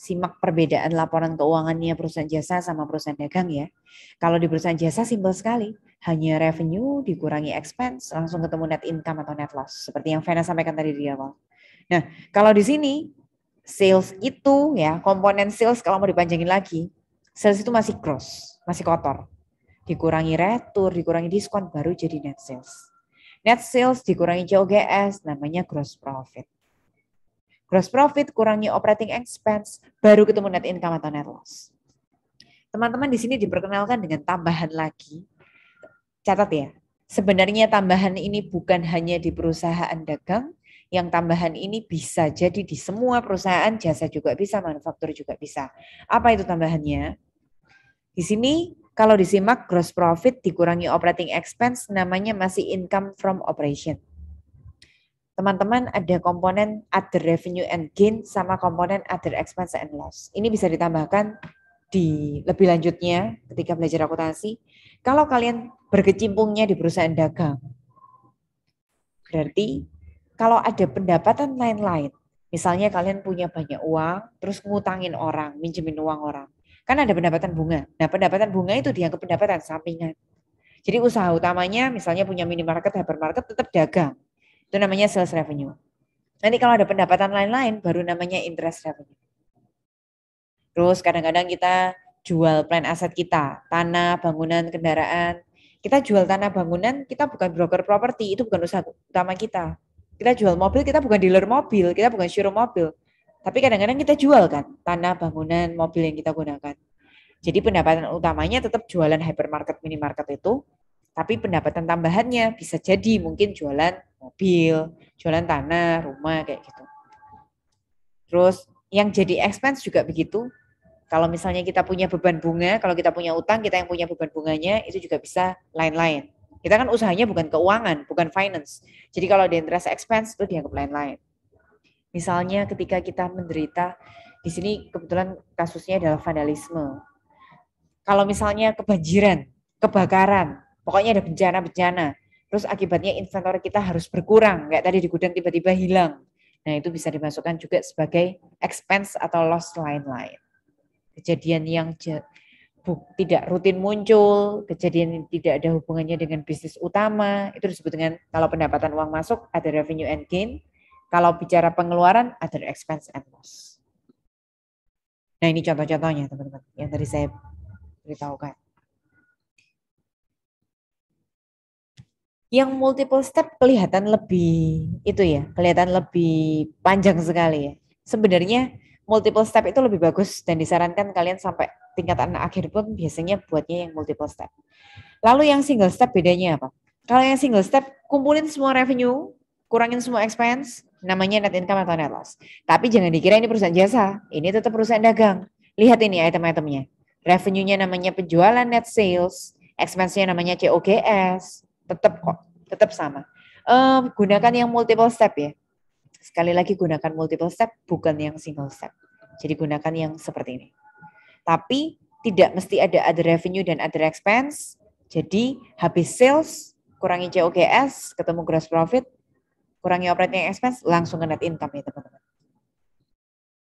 simak perbedaan laporan keuangannya perusahaan jasa sama perusahaan dagang ya. Kalau di perusahaan jasa simpel sekali, hanya revenue dikurangi expense langsung ketemu net income atau net loss seperti yang Vena sampaikan tadi di awal. Nah, kalau di sini sales itu ya, komponen sales kalau mau dipanjangin lagi, sales itu masih gross, masih kotor. Dikurangi retur, dikurangi diskon baru jadi net sales. Net sales dikurangi COGS namanya gross profit. Gross profit kurangi operating expense, baru ketemu net income atau net loss. Teman-teman di sini diperkenalkan dengan tambahan lagi. Catat ya, sebenarnya tambahan ini bukan hanya di perusahaan dagang, yang tambahan ini bisa jadi di semua perusahaan, jasa juga bisa, manufaktur juga bisa. Apa itu tambahannya? Di sini kalau disimak gross profit dikurangi operating expense namanya masih income from operation. Teman-teman ada komponen other revenue and gain sama komponen other expense and loss. Ini bisa ditambahkan di lebih lanjutnya ketika belajar akuntansi. Kalau kalian berkecimpungnya di perusahaan dagang, berarti kalau ada pendapatan lain-lain, misalnya kalian punya banyak uang, terus ngutangin orang, minjemin uang orang, kan ada pendapatan bunga. Nah, pendapatan bunga itu dianggap pendapatan sampingan. Jadi usaha utamanya misalnya punya minimarket, hypermarket, tetap dagang. Itu namanya sales revenue. Nanti kalau ada pendapatan lain-lain baru namanya interest revenue. Terus kadang-kadang kita jual plan aset kita, tanah, bangunan, kendaraan. Kita jual tanah bangunan, kita bukan broker properti, itu bukan usaha utama kita. Kita jual mobil, kita bukan dealer mobil, kita bukan showroom mobil. Tapi kadang-kadang kita jual kan, tanah, bangunan, mobil yang kita gunakan. Jadi pendapatan utamanya tetap jualan hypermarket, minimarket itu, tapi pendapatan tambahannya bisa jadi mungkin jualan mobil, jualan tanah, rumah kayak gitu. Terus yang jadi expense juga begitu. Kalau misalnya kita punya beban bunga, kalau kita punya utang, kita yang punya beban bunganya itu juga bisa lain-lain. Kita kan usahanya bukan keuangan, bukan finance. Jadi kalau di interest expense itu dianggap lain-lain. Misalnya ketika kita menderita, di sini kebetulan kasusnya adalah vandalisme. Kalau misalnya kebanjiran, kebakaran, pokoknya ada bencana-bencana, terus akibatnya inventory kita harus berkurang, kayak tadi di gudang tiba-tiba hilang. Nah itu bisa dimasukkan juga sebagai expense atau loss lain-lain. Kejadian yang tidak rutin muncul, kejadian yang tidak ada hubungannya dengan bisnis utama, itu disebut dengan kalau pendapatan uang masuk ada revenue and gain, kalau bicara pengeluaran ada expense and loss. Nah ini contoh-contohnya teman-teman yang tadi saya beritahukan. Yang multiple step kelihatan lebih itu ya, kelihatan lebih panjang sekali ya. Sebenarnya multiple step itu lebih bagus dan disarankan kalian sampai tingkatan akhir pun biasanya buatnya yang multiple step. Lalu yang single step bedanya apa? Kalau yang single step kumpulin semua revenue, kurangin semua expense, namanya net income atau net loss. Tapi jangan dikira ini perusahaan jasa, ini tetap perusahaan dagang. Lihat ini item-itemnya. Revenue-nya namanya penjualan net sales, expense-nya namanya COGS, tetap kok, tetap sama. Gunakan yang multiple step ya. Sekali lagi gunakan multiple step, bukan yang single step. Jadi gunakan yang seperti ini. Tapi tidak mesti ada other revenue dan other expense. Jadi habis sales, kurangi COGS, ketemu gross profit, kurangi operating expense, langsung ke net income ya teman-teman.